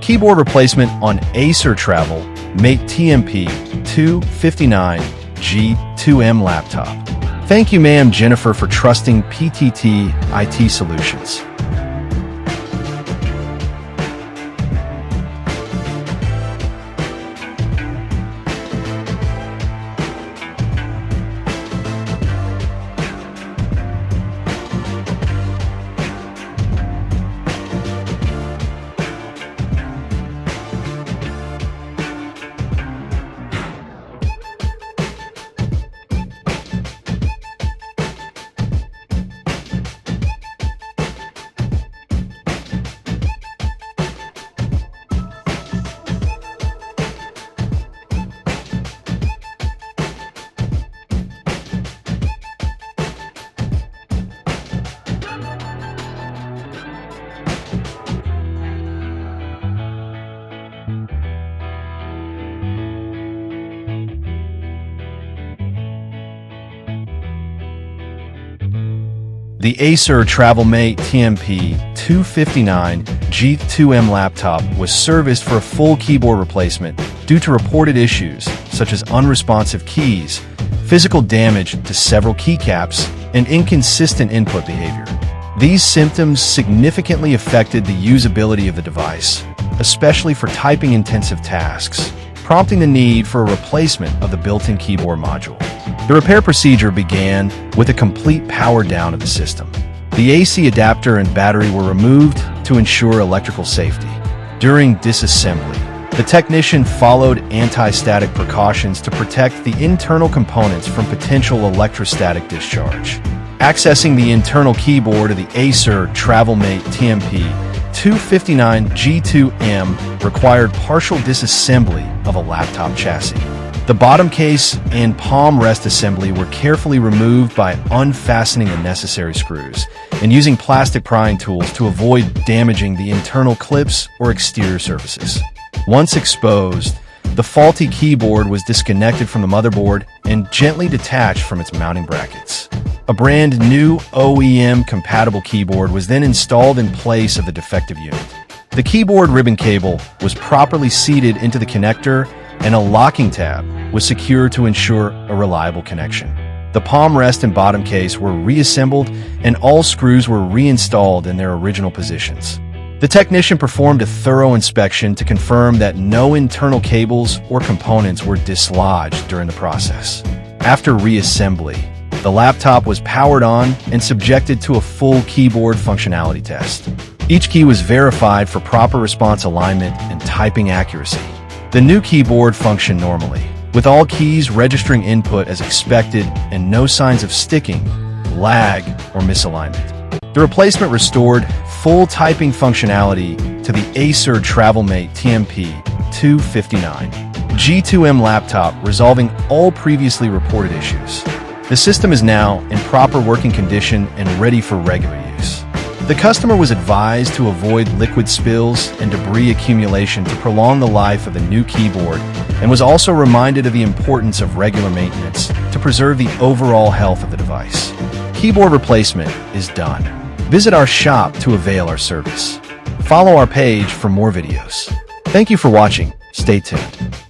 Keyboard replacement on Acer Travelmate TMP259-G2M laptop. Thank you, Ma'am Jennifer, for trusting PTT IT Solutions. The Acer Travelmate TMP259-G2M laptop was serviced for a full keyboard replacement due to reported issues such as unresponsive keys, physical damage to several keycaps, and inconsistent input behavior. These symptoms significantly affected the usability of the device, especially for typing-intensive tasks, prompting the need for a replacement of the built-in keyboard module. The repair procedure began with a complete power down of the system. The AC adapter and battery were removed to ensure electrical safety. During disassembly, the technician followed anti-static precautions to protect the internal components from potential electrostatic discharge. Accessing the internal keyboard of the Acer Travelmate TMP259-G2M required partial disassembly of a laptop chassis. The bottom case and palm rest assembly were carefully removed by unfastening the necessary screws and using plastic prying tools to avoid damaging the internal clips or exterior surfaces. Once exposed, the faulty keyboard was disconnected from the motherboard and gently detached from its mounting brackets. A brand new OEM-compatible keyboard was then installed in place of the defective unit. The keyboard ribbon cable was properly seated into the connector, and a locking tab was secured to ensure a reliable connection. The palm rest and bottom case were reassembled, and all screws were reinstalled in their original positions. The technician performed a thorough inspection to confirm that no internal cables or components were dislodged during the process. After reassembly, the laptop was powered on and subjected to a full keyboard functionality test. Each key was verified for proper response alignment and typing accuracy. The new keyboard functioned normally, with all keys registering input as expected and no signs of sticking, lag, or misalignment. The replacement restored full typing functionality to the Acer Travelmate TMP259-G2M laptop, resolving all previously reported issues. The system is now in proper working condition and ready for regular use. The customer was advised to avoid liquid spills and debris accumulation to prolong the life of the new keyboard, and was also reminded of the importance of regular maintenance to preserve the overall health of the device. Keyboard replacement is done. Visit our shop to avail our service. Follow our page for more videos. Thank you for watching. Stay tuned.